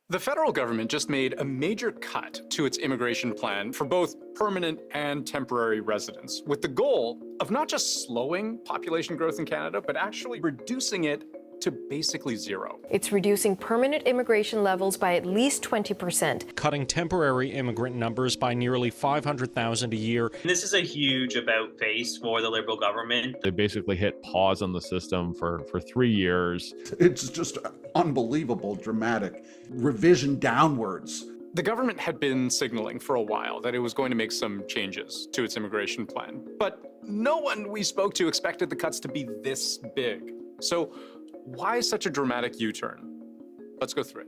The federal government just made a major cut to its immigration plan for both permanent and temporary residents, with the goal of not just slowing population growth in Canada, but actually reducing it to basically zero. It's reducing permanent immigration levels by at least 20%. Cutting temporary immigrant numbers by nearly 500,000 a year. This is a huge about face for the Liberal government. They basically hit pause on the system for 3 years. It's just unbelievable, dramatic revision downwards. The government had been signaling for a while that it was going to make some changes to its immigration plan, but no one we spoke to expected the cuts to be this big. So why such a dramatic U-turn? Let's go through it.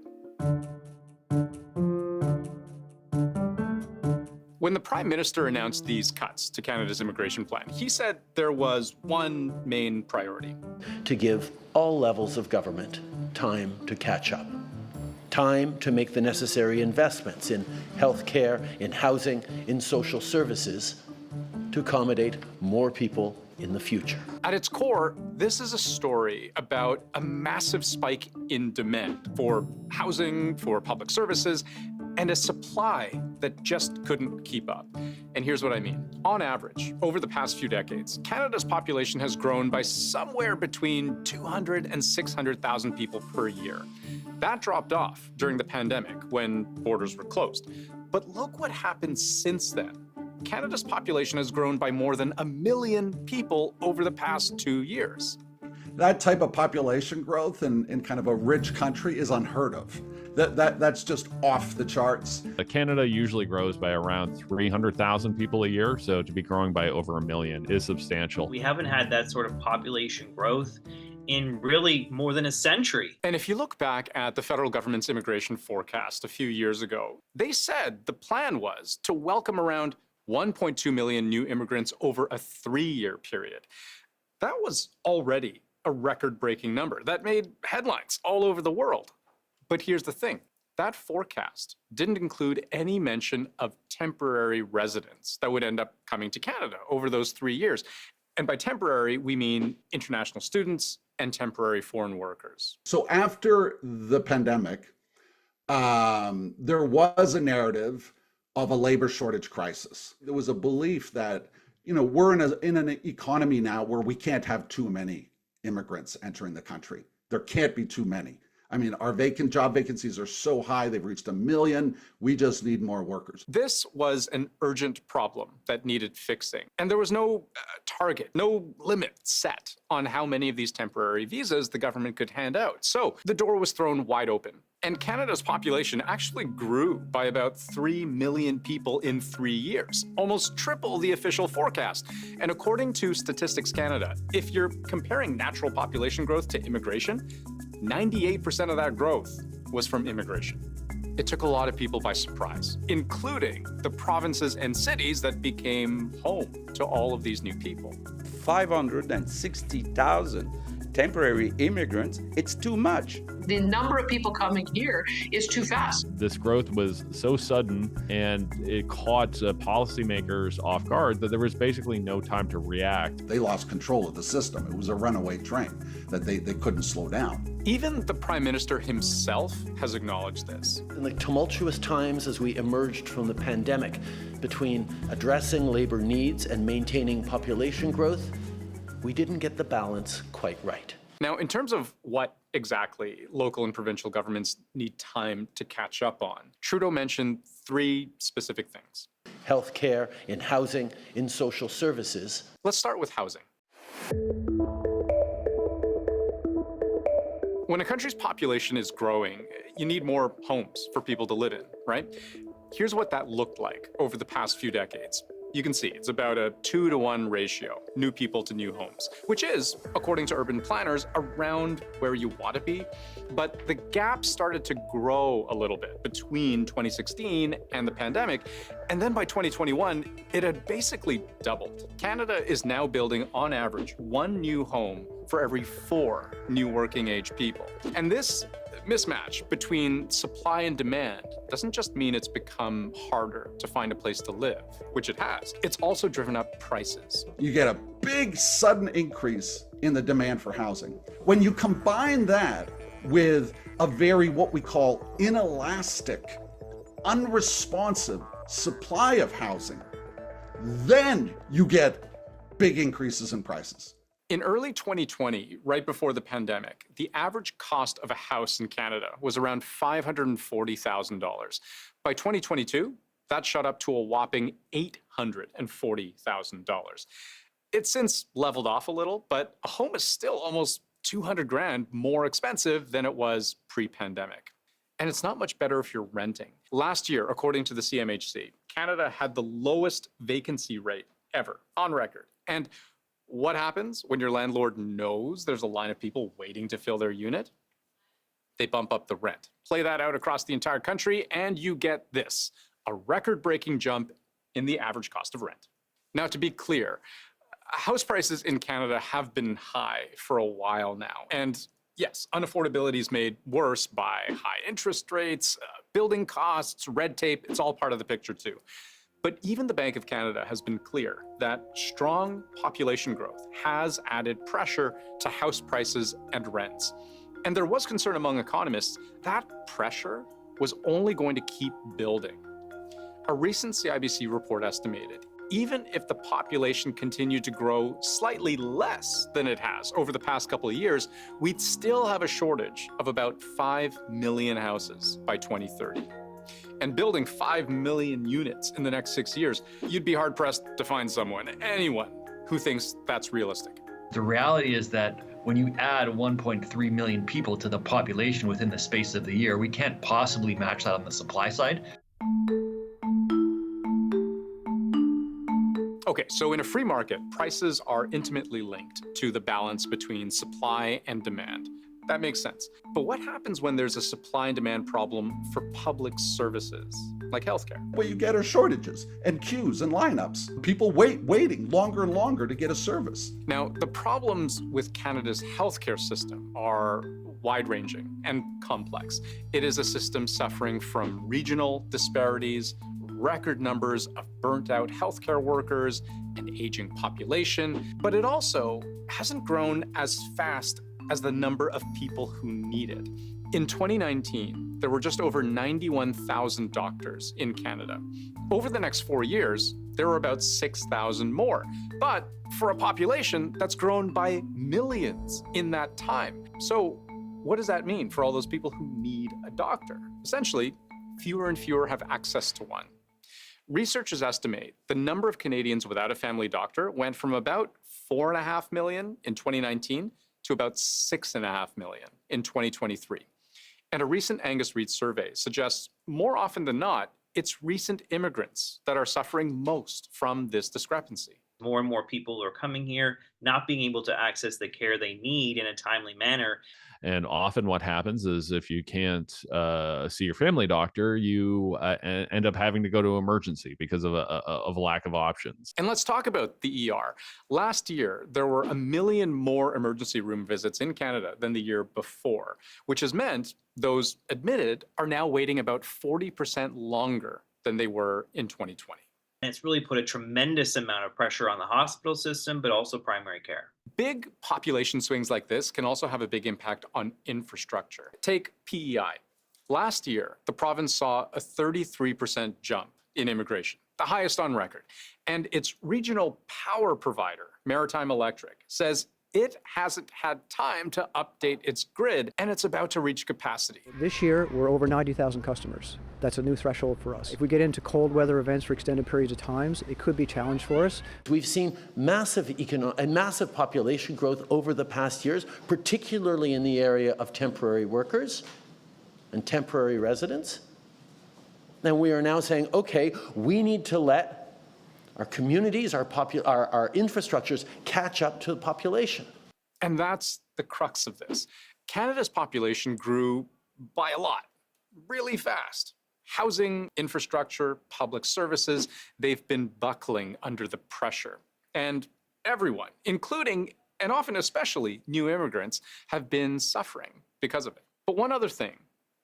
When the Prime Minister announced these cuts to Canada's immigration plan, he said there was one main priority. To give all levels of government time to catch up. Time to make the necessary investments in healthcare, in housing, in social services to accommodate more people in the future. At its core, this is a story about a massive spike in demand for housing, for public services, and a supply that just couldn't keep up. And here's what I mean. On average, over the past few decades, Canada's population has grown by somewhere between 200 and 600,000 people per year. That dropped off during the pandemic when borders were closed. But look what happened since then. Canada's population has grown by more than 1 million people over the past 2 years. That type of population growth in kind of a rich country is unheard of. That's just off the charts. Canada usually grows by around 300,000 people a year, so to be growing by over 1 million is substantial. We haven't had that sort of population growth in really more than a century. And if you look back at the federal government's immigration forecast a few years ago, they said the plan was to welcome around 1.2 million new immigrants over a 3-year period. That was already a record-breaking number that made headlines all over the world. But here's the thing. That forecast didn't include any mention of temporary residents that would end up coming to Canada over those 3 years. And by temporary, we mean international students and temporary foreign workers. So after the pandemic, there was a narrative of a labor shortage crisis. There was a belief that, we're in an economy now where we can't have too many immigrants entering the country. There can't be too many. I mean, our job vacancies are so high, they've reached 1 million. We just need more workers. This was an urgent problem that needed fixing. And there was no target, no limit set on how many of these temporary visas the government could hand out. So the door was thrown wide open. And Canada's population actually grew by about 3 million people in 3 years, almost triple the official forecast. And according to Statistics Canada, if you're comparing natural population growth to immigration, 98% of that growth was from immigration. It took a lot of people by surprise, including the provinces and cities that became home to all of these new people. 560,000 temporary immigrants, it's too much. The number of people coming here is too fast. This growth was so sudden and it caught policymakers off guard that there was basically no time to react. They lost control of the system. It was a runaway train that they couldn't slow down. Even the Prime Minister himself has acknowledged this. In the tumultuous times as we emerged from the pandemic, between addressing labor needs and maintaining population growth, we didn't get the balance quite right. Now, in terms of what exactly local and provincial governments need time to catch up on, Trudeau mentioned 3 specific things. Healthcare, in housing, in social services. Let's start with housing. When a country's population is growing, you need more homes for people to live in, right? Here's what that looked like over the past few decades. You can see it's about a 2-to-1 ratio, new people to new homes, which is, according to urban planners, around where you want to be. But the gap started to grow a little bit between 2016 and the pandemic. And then by 2021, it had basically doubled. Canada is now building, on average, 1 new home for every 4 new working-age people. And this mismatch between supply and demand doesn't just mean it's become harder to find a place to live, which it has. It's also driven up prices. You get a big sudden increase in the demand for housing. When you combine that with a very, what we call, inelastic, unresponsive supply of housing, then you get big increases in prices. In early 2020, right before the pandemic, the average cost of a house in Canada was around $540,000. By 2022, that shot up to a whopping $840,000. It's since leveled off a little, but a home is still almost 200 grand more expensive than it was pre-pandemic. And it's not much better if you're renting. Last year, according to the CMHC, Canada had the lowest vacancy rate ever on record. And what happens when your landlord knows there's a line of people waiting to fill their unit? They bump up the rent. Play that out across the entire country, and you get this, a record-breaking jump in the average cost of rent. Now, to be clear, house prices in Canada have been high for a while now. And yes, unaffordability is made worse by high interest rates, building costs, red tape. It's all part of the picture too. But even the Bank of Canada has been clear that strong population growth has added pressure to house prices and rents. And there was concern among economists that pressure was only going to keep building. A recent CIBC report estimated even if the population continued to grow slightly less than it has over the past couple of years, we'd still have a shortage of about 5 million houses by 2030. And building 5 million units in the next 6 years, you'd be hard-pressed to find anyone, who thinks that's realistic. The reality is that when you add 1.3 million people to the population within the space of the year, we can't possibly match that on the supply side. Okay, so in a free market, prices are intimately linked to the balance between supply and demand. That makes sense. But what happens when there's a supply and demand problem for public services, like healthcare? What you get are shortages and queues and lineups. People waiting longer and longer to get a service. Now, the problems with Canada's healthcare system are wide-ranging and complex. It is a system suffering from regional disparities, record numbers of burnt-out healthcare workers, an aging population, but it also hasn't grown as fast as the number of people who need it. In 2019, there were just over 91,000 doctors in Canada. Over the next 4 years, there were about 6,000 more. But for a population that's grown by millions in that time. So what does that mean for all those people who need a doctor? Essentially, fewer and fewer have access to one. Researchers estimate the number of Canadians without a family doctor went from about 4.5 million in 2019 to about 6.5 million in 2023. And a recent Angus Reid survey suggests more often than not, it's recent immigrants that are suffering most from this discrepancy. More and more people are coming here, not being able to access the care they need in a timely manner. And often what happens is if you can't see your family doctor, you end up having to go to emergency because of a lack of options. And let's talk about the ER. Last year, there were 1 million more emergency room visits in Canada than the year before, which has meant those admitted are now waiting about 40% longer than they were in 2020. And it's really put a tremendous amount of pressure on the hospital system, but also primary care. Big population swings like this can also have a big impact on infrastructure. Take PEI. Last year, the province saw a 33% jump in immigration, the highest on record. And its regional power provider, Maritime Electric, says it hasn't had time to update its grid, and it's about to reach capacity. This year, we're over 90,000 customers. That's a new threshold for us. If we get into cold weather events for extended periods of times, it could be a challenge for us. We've seen massive population growth over the past years, particularly in the area of temporary workers and temporary residents. And we are now saying, okay, we need to let our communities, our infrastructures catch up to the population. And that's the crux of this. Canada's population grew by a lot, really fast. Housing, infrastructure, public services, they've been buckling under the pressure. And everyone, including, and often especially, new immigrants, have been suffering because of it. But one other thing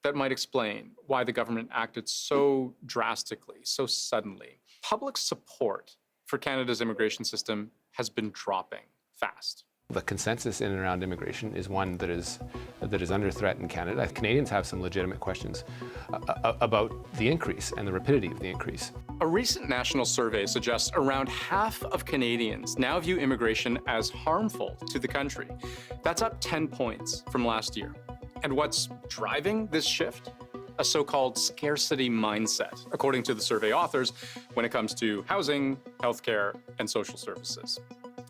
that might explain why the government acted so drastically, so suddenly. Public support for Canada's immigration system has been dropping fast. The consensus in and around immigration is one that is under threat in Canada. Canadians have some legitimate questions about the increase and the rapidity of the increase. A recent national survey suggests around half of Canadians now view immigration as harmful to the country. That's up 10 points from last year. And what's driving this shift? A so-called scarcity mindset, according to the survey authors, when it comes to housing, healthcare, and social services.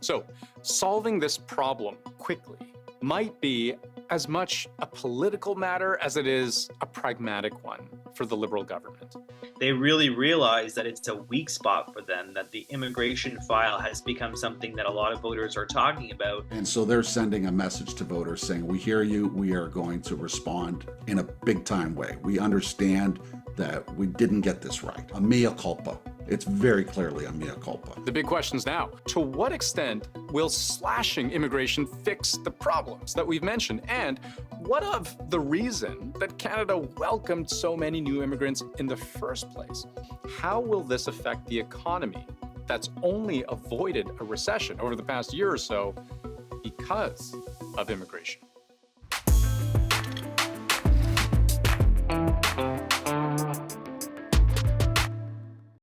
So, solving this problem quickly might be as much a political matter as it is a pragmatic one for the Liberal government. They really realize that it's a weak spot for them, that the immigration file has become something that a lot of voters are talking about. And so they're sending a message to voters saying, we hear you, we are going to respond in a big time way. We understand that we didn't get this right. A mea culpa. It's very clearly a mea culpa. The big question is now, to what extent will slashing immigration fix the problems that we've mentioned? And what of the reason that Canada welcomed so many new immigrants in the first place? How will this affect the economy that's only avoided a recession over the past year or so because of immigration?